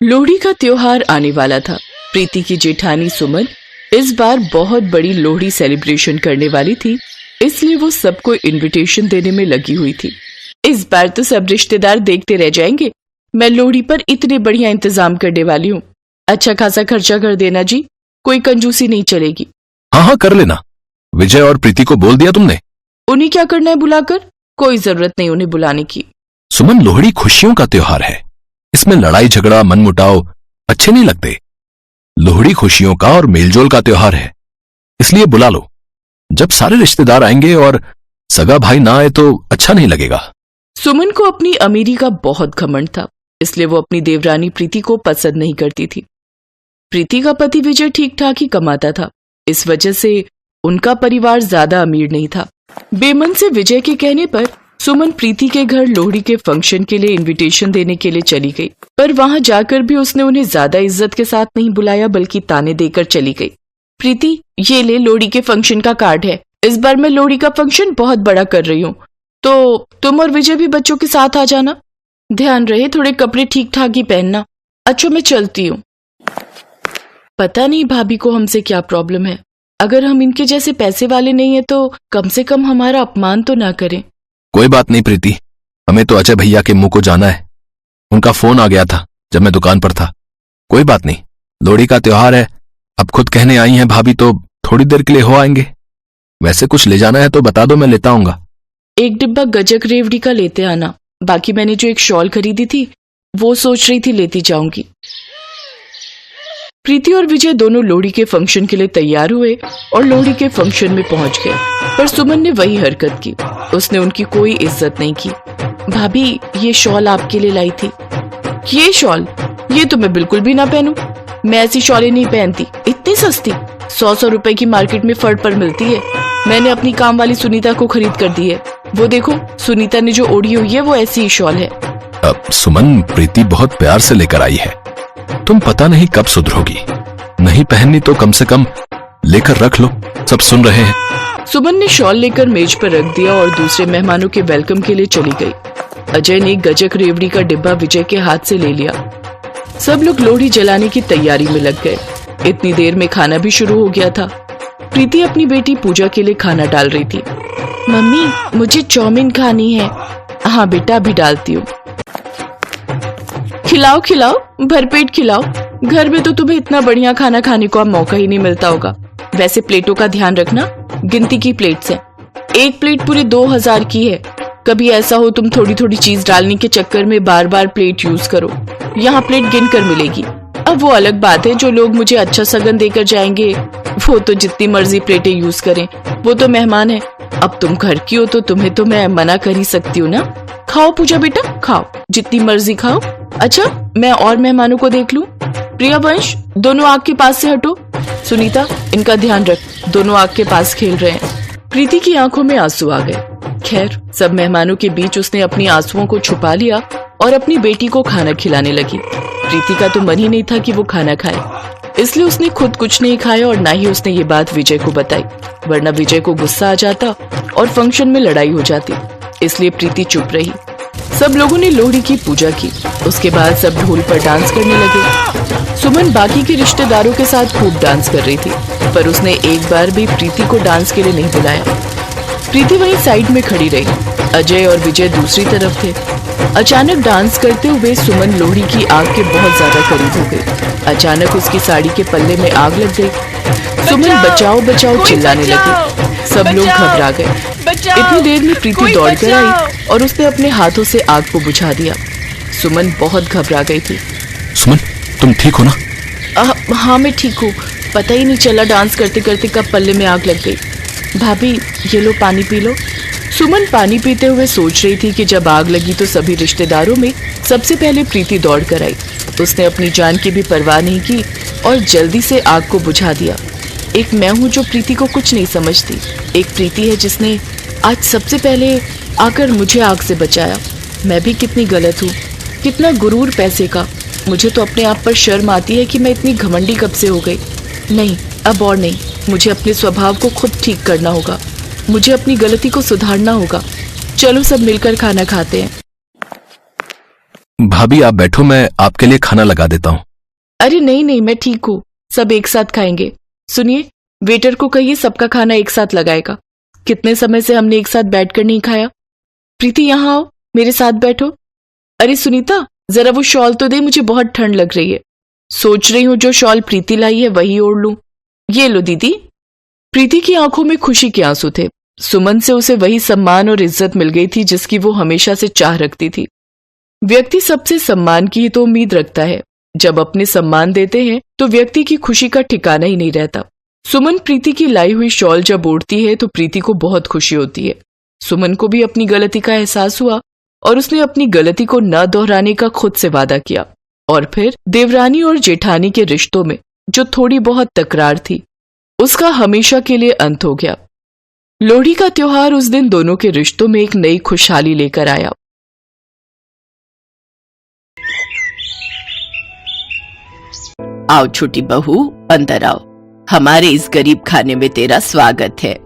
लोहड़ी का त्योहार आने वाला था। प्रीति की जेठानी सुमन इस बार बहुत बड़ी लोहड़ी सेलिब्रेशन करने वाली थी, इसलिए वो सबको इनविटेशन देने में लगी हुई थी। इस बार तो सब रिश्तेदार देखते रह जाएंगे। मैं लोहड़ी पर इतने बढ़िया इंतजाम करने वाली हूँ। अच्छा खासा खर्चा कर देना जी, कोई कंजूसी नहीं चलेगी। हाँ कर लेना। विजय और प्रीति को बोल दिया तुमने? उन्हें क्या करना है बुलाकर? कोई जरूरत नहीं उन्हें बुलाने की। सुमन, लोहड़ी खुशियों का त्योहार है। इसमें लड़ाई झगड़ा मनमुटाव अच्छे नहीं लगते। लोहड़ी खुशियों का और मेलजोल का त्योहार है, इसलिए बुला लो। जब सारे रिश्तेदार आएंगे और सगा भाई ना आए तो अच्छा नहीं लगेगा। सुमन को अपनी अमीरी का बहुत घमंड था, इसलिए वो अपनी देवरानी प्रीति को पसंद नहीं करती थी। प्रीति का पति विजय ठीक ठाक ही कमाता था, इस वजह से उनका परिवार ज्यादा अमीर नहीं था। बेमन से विजय के कहने पर सुमन प्रीति के घर लोहड़ी के फंक्शन के लिए इनविटेशन देने के लिए चली गई, पर वहां जाकर भी उसने उन्हें ज्यादा इज्जत के साथ नहीं बुलाया, बल्कि ताने देकर चली गई। प्रीति, ये ले लोहड़ी के फंक्शन का कार्ड है। इस बार मैं लोहड़ी का फंक्शन बहुत बड़ा कर रही हूँ, तो तुम और विजय भी बच्चों के साथ आ जाना। ध्यान रहे थोड़े कपड़े ठीक ठाक ही पहनना। अच्छा मैं चलती हूँ। पता नहीं भाभी को हमसे क्या प्रॉब्लम है। अगर हम इनके जैसे पैसे वाले नहीं है तो कम से कम हमारा अपमान तो ना करें। कोई बात नहीं प्रीति, हमें तो अजय भैया के मुंह को जाना है। उनका फोन आ गया था जब मैं दुकान पर था। कोई बात नहीं, लोहड़ी का त्योहार है। अब खुद कहने आई हैं भाभी तो थोड़ी देर के लिए हो आएंगे। वैसे कुछ ले जाना है तो बता दो, मैं लेता आऊंगा। एक डिब्बा गजक रेवड़ी का लेते आना। बाकी मैंने जो एक शॉल खरीदी थी वो सोच रही थी लेती जाऊंगी। प्रीति और विजय दोनों लोहड़ी के फंक्शन के लिए तैयार हुए और लोहड़ी के फंक्शन में पहुंच गए, पर सुमन ने वही हरकत की। उसने उनकी कोई इज्जत नहीं की। भाभी, ये शॉल आपके लिए लाई थी। ये शॉल? ये तो मैं बिल्कुल भी ना पहनूं। मैं ऐसी शॉलें नहीं पहनती। इतनी सस्ती 100 रुपए की मार्केट में फर्ट पर मिलती है। मैंने अपनी काम वाली सुनीता को खरीद कर दी है। वो देखो, सुनीता ने जो ओढ़ी हुई है वो ऐसी ही शॉल है। सुमन, प्रीति बहुत प्यार से लेकर आई है। तुम पता नहीं कब सुधरोगी। नहीं पहननी तो कम से कम लेकर रख लो, सब सुन रहे हैं। सुमन ने शॉल लेकर मेज पर रख दिया और दूसरे मेहमानों के वेलकम के लिए चली गई। अजय ने गजक रेवड़ी का डिब्बा विजय के हाथ से ले लिया। सब लोग लोहड़ी जलाने की तैयारी में लग गए। इतनी देर में खाना भी शुरू हो गया था। प्रीति अपनी बेटी पूजा के लिए खाना डाल रही थी। मम्मी, मुझे चाउमीन खानी है। हाँ बेटा, अभी डालती हूँ। खिलाओ खिलाओ, भरपेट खिलाओ। घर में तो तुम्हें इतना बढ़िया खाना खाने को अब मौका ही नहीं मिलता होगा। वैसे प्लेटों का ध्यान रखना, गिनती की प्लेट्स हैं। एक प्लेट पूरे 2000 की है। कभी ऐसा हो तुम थोड़ी थोड़ी चीज डालने के चक्कर में बार बार प्लेट यूज करो। यहाँ प्लेट गिन कर मिलेगी। अब वो अलग बात है, जो लोग मुझे अच्छा सगन देकर जाएंगे वो तो जितनी मर्जी प्लेटें यूज करें, वो तो मेहमान है। अब तुम घर की हो तो तुम्हें तो मैं मना कर ही सकती हूँ ना। खाओ पूजा बेटा, खाओ, जितनी मर्जी खाओ। अच्छा, मैं और मेहमानों को देख लूं। प्रिया, वंश, दोनों आग के पास से हटो। सुनीता, इनका ध्यान रख, दोनों आग के पास खेल रहे हैं। प्रीति की आंखों में आंसू आ गए। खैर, सब मेहमानों के बीच उसने अपनी आंसुओं को छुपा लिया और अपनी बेटी को खाना खिलाने लगी। प्रीति का तो मन ही नहीं था कि वो खाना खाए, इसलिए उसने खुद कुछ नहीं खाया और ना ही उसने ये बात विजय को बताई, वरना विजय को गुस्सा आ जाता और फंक्शन में लड़ाई हो जाती। इसलिए प्रीति चुप रही। सब लोगों ने लोहड़ी की पूजा की। उसके बाद सब ढोल पर डांस करने लगे। सुमन बाकी के रिश्तेदारों के साथ खूब डांस कर रही थी, पर उसने एक बार भी प्रीति को डांस के लिए नहीं बुलाया। प्रीति वहीं साइड में खड़ी रही। अजय और विजय दूसरी तरफ थे। अचानक डांस करते हुए सुमन लोहड़ी की आग के बहुत ज्यादा करीब हो गई। अचानक उसकी साड़ी के पल्ले में आग लग गई। सुमन बचाओ बचाओ चिल्लाने लगी। सब लोग घबरा गए। इतनी देर में प्रीति दौड़कर आई और उसने अपने हाथों से आग को बुझा दिया। सुमन बहुत घबरा गई थी। सुमन, तुम ठीक हो ना? हाँ मैं ठीक हूँ। पता ही नहीं चला डांस करते करते कब पल्ले में आग लग गई। भाभी, ये लो पानी पी लो। सुमन पानी पीते हुए सोच रही थी कि जब आग लगी तो सभी रिश्तेदारों में सबसे पहले प्रीति दौड़ कर आई। उसने अपनी जान की भी परवाह नहीं की और जल्दी से आग को बुझा दिया। एक मैं हूँ जो प्रीति को कुछ नहीं समझती। एक प्रीति है जिसने आज सबसे पहले आकर मुझे आग से बचाया। मैं भी कितनी गलत हूँ, कितना गुरूर पैसे का। मुझे तो अपने आप पर शर्म आती है कि मैं इतनी घमंडी कब से हो गई। नहीं, अब और नहीं। मुझे अपने स्वभाव को खुद ठीक करना होगा। मुझे अपनी गलती को सुधारना होगा। चलो सब मिलकर खाना खाते हैं। भाभी आप बैठो, मैं आपके लिए खाना लगा देता हूँ। अरे नहीं नहीं, मैं ठीक हूँ, सब एक साथ खाएंगे। सुनिए, वेटर को कहिए सबका खाना एक साथ लगाएगा। कितने समय से हमने एक साथ बैठकर नहीं खाया। प्रीति यहाँ आओ, मेरे साथ बैठो। अरे सुनीता, जरा वो शॉल तो दे, मुझे बहुत ठंड लग रही है। सोच रही हूँ जो शॉल प्रीति लाई है वही ओढ़ लूं। ये लो दीदी। प्रीति की आंखों में खुशी के आंसू थे। सुमन से उसे वही सम्मान और इज्जत मिल गई थी जिसकी वो हमेशा से चाह रखती थी। व्यक्ति सबसे सम्मान की ही तो उम्मीद रखता है। जब अपने सम्मान देते हैं तो व्यक्ति की खुशी का ठिकाना ही नहीं रहता। सुमन प्रीति की लाई हुई शॉल जब ओढ़ती है तो प्रीति को बहुत खुशी होती है। सुमन को भी अपनी गलती का एहसास हुआ और उसने अपनी गलती को न दोहराने का खुद से वादा किया। और फिर देवरानी और जेठानी के रिश्तों में जो थोड़ी बहुत तकरार थी उसका हमेशा के लिए अंत हो गया। लोहड़ी का त्योहार उस दिन दोनों के रिश्तों में एक नई खुशहाली लेकर आया। आओ छोटी बहू, अंदर आओ। हमारे इस गरीब खाने में तेरा स्वागत है।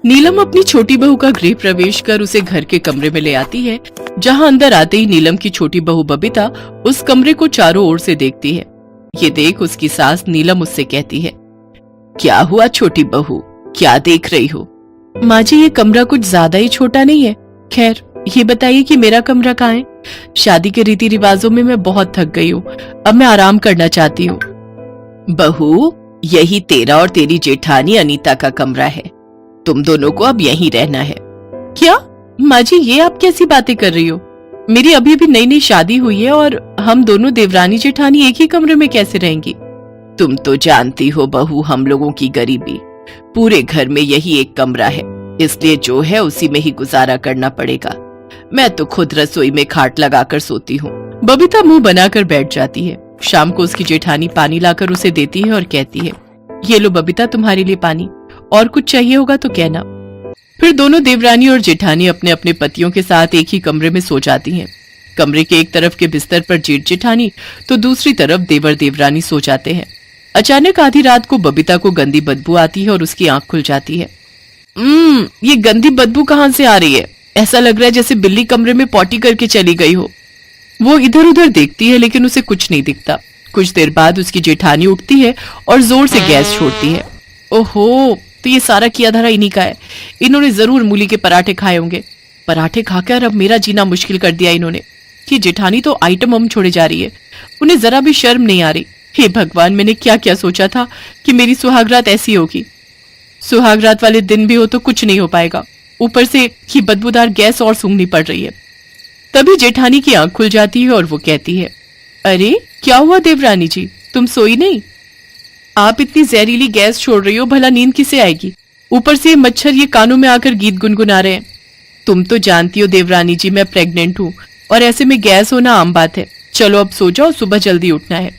नीलम अपनी छोटी बहू का गृह प्रवेश कर उसे घर के कमरे में ले आती है, जहां अंदर आते ही नीलम की छोटी बहू बबीता उस कमरे को चारों ओर से देखती है। ये देख उसकी सास नीलम उससे कहती है, क्या हुआ छोटी बहू, क्या देख रही हो? माँ जी, ये कमरा कुछ ज्यादा ही छोटा नहीं है? खैर, ये बताइए कि मेरा कमरा कहाँ है? शादी के रीति रिवाजों में मैं बहुत थक गई हूँ, अब मैं आराम करना चाहती हूँ। बहू, यही तेरा और तेरी जेठानी अनीता का कमरा है। तुम दोनों को अब यहीं रहना है। क्या माँ जी, ये आप कैसी बातें कर रही हो? मेरी अभी अभी नई नई शादी हुई है और हम दोनों देवरानी जेठानी एक ही कमरे में कैसे रहेंगी? तुम तो जानती हो बहू, हम लोगों की गरीबी। पूरे घर में यही एक कमरा है, इसलिए जो है उसी में ही गुजारा करना पड़ेगा। मैं तो खुद रसोई में खाट लगाकर सोती हूँ। बबीता मुंह बनाकर बैठ जाती है। शाम को उसकी जेठानी पानी लाकर उसे देती है और कहती है, ये लो बबीता, तुम्हारे लिए पानी, और कुछ चाहिए होगा तो कहना। फिर दोनों देवरानी और जेठानी अपने अपने पतियों के साथ एक ही कमरे में सो जाती हैं। कमरे के एक तरफ के बिस्तर पर जेठ जेठानी तो दूसरी तरफ देवर देवरानी सो जाते हैं। अचानक आधी रात को बबीता को गंदी बदबू आती है और उसकी आंख खुल जाती है। ये गंदी बदबू कहाँ से आ रही है? ऐसा लग रहा है जैसे बिल्ली कमरे में पॉटी करके चली गई हो। वो इधर उधर देखती है लेकिन उसे कुछ नहीं दिखता। कुछ देर बाद उसकी जेठानी उठती है और जोर से गैस छोड़ती है। ओहो, तो ये सारा किया धरा इन्हीं का है। इन्होंने जरूर मूली के पराठे खाए होंगे। पराठे खाकर अब मेरा जीना मुश्किल कर दिया इन्होंने। कि जेठानी तो आइटम हम छोड़े जा रही है, उन्हें जरा भी शर्म नहीं आ रही। हे भगवान, मैंने क्या क्या सोचा था कि मेरी सुहागरात ऐसी होगी। सुहागरात वाले दिन भी हो तो कुछ नहीं हो पाएगा, ऊपर से ही बदबूदार गैस और सूंघनी पड़ रही है। तभी जेठानी की आंख खुल जाती है और वो कहती है, अरे क्या हुआ देवरानी जी, तुम सोई नहीं? आप इतनी जहरीली गैस छोड़ रही हो, भला नींद किसे आएगी? ऊपर से ये मच्छर ये कानों में आकर गीत गुनगुना रहे हैं। तुम तो जानती हो देवरानी जी, मैं प्रेग्नेंट हूँ और ऐसे में गैस होना आम बात है। चलो अब सो जाओ, सुबह जल्दी उठना है।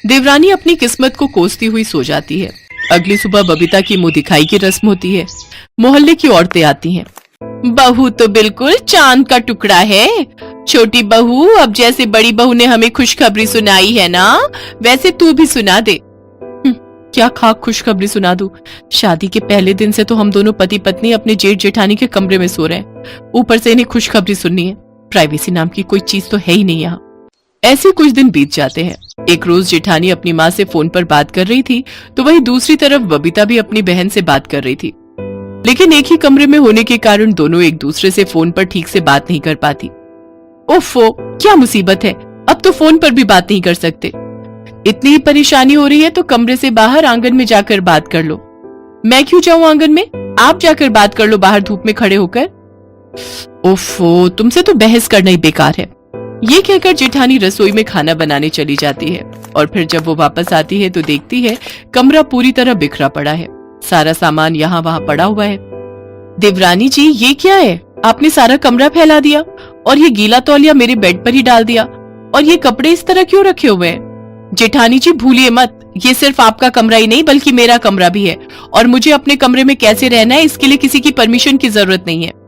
देवरानी अपनी किस्मत को कोसती हुई सो जाती है। अगली सुबह बबीता की मुंह दिखाई की रस्म होती है। मोहल्ले की औरतें आती हैं। बहू तो बिल्कुल चांद का टुकड़ा है। छोटी बहू, अब जैसे बड़ी बहू ने हमें खुशखबरी सुनाई है ना, वैसे तू भी सुना दे। क्या खाक खुशखबरी सुना दूं? शादी के पहले दिन से तो हम दोनों पति पत्नी अपने जेठ जेठानी के कमरे में सो रहे हैं, ऊपर से इन्हें खुशखबरी सुननी है। प्राइवेसी नाम की कोई चीज तो है ही नहीं यहाँ। ऐसे कुछ दिन बीत जाते हैं। एक रोज जेठानी अपनी माँ से फोन पर बात कर रही थी तो वहीं दूसरी तरफ बबीता भी अपनी बहन से बात कर रही थी, लेकिन एक ही कमरे में होने के कारण दोनों एक दूसरे से फोन पर ठीक से बात नहीं कर पाती। ओफो, क्या मुसीबत है, अब तो फोन पर भी बात नहीं कर सकते। इतनी ही परेशानी हो रही है तो कमरे से बाहर आंगन में जाकर बात कर लो। मैं क्यों जाऊं आंगन में, आप जाकर बात कर लो बाहर धूप में खड़े होकर। ओफो, तुमसे तो बहस करना ही बेकार है। ये कहकर जेठानी रसोई में खाना बनाने चली जाती है और फिर जब वो वापस आती है तो देखती है कमरा पूरी तरह बिखरा पड़ा है। सारा सामान यहाँ वहाँ पड़ा हुआ है। देवरानी जी, ये क्या है? आपने सारा कमरा फैला दिया और ये गीला तौलिया मेरे बेड पर ही डाल दिया, और ये कपड़े इस तरह क्यों रखे हुए हैं? जेठानी जी भूलिए मत, ये सिर्फ आपका कमरा ही नहीं बल्कि मेरा कमरा भी है, और मुझे अपने कमरे में कैसे रहना है इसके लिए किसी की परमिशन की जरूरत नहीं है।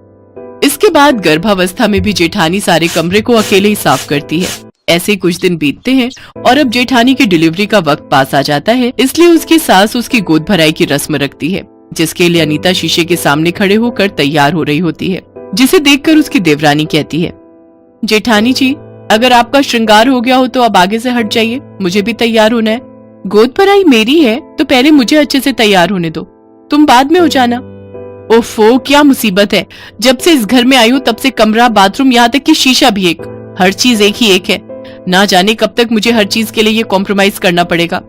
इसके बाद गर्भावस्था में भी जेठानी सारे कमरे को अकेले ही साफ करती है। ऐसे कुछ दिन बीतते हैं और अब जेठानी की डिलीवरी का वक्त पास आ जाता है, इसलिए उसकी सास उसकी गोद भराई की रस्म रखती है, जिसके लिए अनीता शीशे के सामने खड़े होकर तैयार हो रही होती है, जिसे देखकर उसकी देवरानी कहती है, जेठानी जी अगर आपका श्रृंगार हो गया हो तो अब आगे से हट जाइए, मुझे भी तैयार होना है। गोद भराई मेरी है तो पहले मुझे अच्छे से तैयार होने दो, तुम बाद में हो जाना। ओफो, क्या मुसीबत है, जब से इस घर में आई हूँ तब से कमरा, बाथरूम, यहाँ तक कि शीशा भी एक, हर चीज एक ही एक है। ना जाने कब तक मुझे हर चीज के लिए ये कॉम्प्रोमाइज करना पड़ेगा।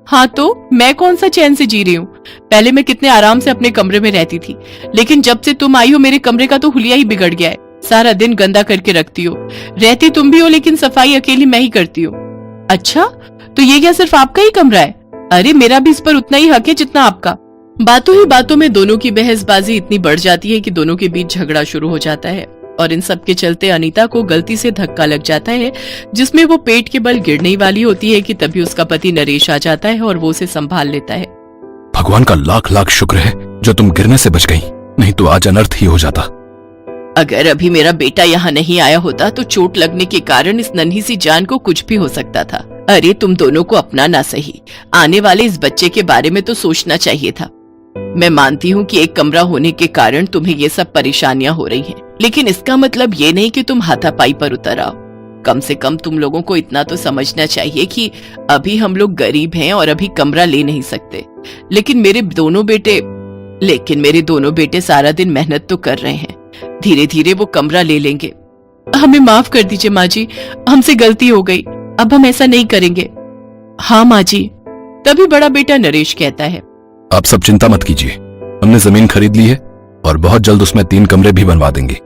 हाँ तो मैं कौन सा चैन से जी रही हूँ, पहले मैं कितने आराम से अपने कमरे में रहती थी, लेकिन जब से तुम आई हो मेरे कमरे का तो हुलिया ही बिगड़ गया है। सारा दिन गंदा करके रखती हो, रहती तुम भी हो लेकिन सफाई अकेली मैं ही करती हूँ। अच्छा, तो ये क्या सिर्फ आपका ही कमरा है? अरे मेरा भी इस पर उतना ही हक है जितना आपका। बातों ही बातों में दोनों की बहसबाजी इतनी बढ़ जाती है कि दोनों के बीच झगड़ा शुरू हो जाता है और इन सब के चलते अनीता को गलती से धक्का लग जाता है, जिसमें वो पेट के बल गिरने ही वाली होती है कि तभी उसका पति नरेश आ जाता है और वो उसे संभाल लेता है। भगवान का लाख लाख शुक्र है जो तुम गिरने से बच गई, नहीं तो आज अनर्थ ही हो जाता। अगर अभी मेरा बेटा यहाँ नहीं आया होता तो चोट लगने के कारण इस नन्ही सी जान को कुछ भी हो सकता था। अरे तुम दोनों को अपना ना सही, आने वाले इस बच्चे के बारे में तो सोचना चाहिए था। मैं मानती हूँ कि एक कमरा होने के कारण तुम्हें ये सब परेशानियां हो रही हैं, लेकिन इसका मतलब ये नहीं कि तुम हाथापाई पर उतर आओ। कम से कम तुम लोगों को इतना तो समझना चाहिए कि अभी हम लोग गरीब हैं और अभी कमरा ले नहीं सकते, लेकिन मेरे दोनों बेटे सारा दिन मेहनत तो कर रहे हैं, धीरे धीरे वो कमरा ले लेंगे। हमें माफ कर दीजिए माँ जी, हमसे गलती हो गई, अब हम ऐसा नहीं करेंगे। हाँ माँ जी। तभी बड़ा बेटा नरेश कहता है, आप सब चिंता मत कीजिए, हमने जमीन खरीद ली है और बहुत जल्द उसमें 3 कमरे भी बनवा देंगे।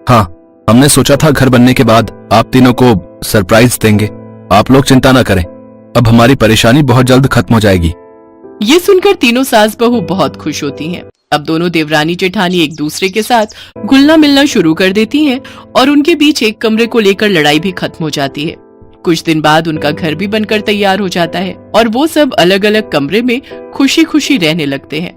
हाँ, हमने सोचा था घर बनने के बाद आप तीनों को सरप्राइज देंगे। आप लोग चिंता ना करें, अब हमारी परेशानी बहुत जल्द खत्म हो जाएगी। ये सुनकर तीनों सास बहू बहुत खुश होती हैं। अब दोनों देवरानी जेठानी एक दूसरे के साथ घुलना मिलना शुरू कर देती हैं और उनके बीच एक कमरे को लेकर लड़ाई भी खत्म हो जाती है। कुछ दिन बाद उनका घर भी बनकर तैयार हो जाता है और वो सब अलग अलग कमरे में खुशी खुशी रहने लगते हैं।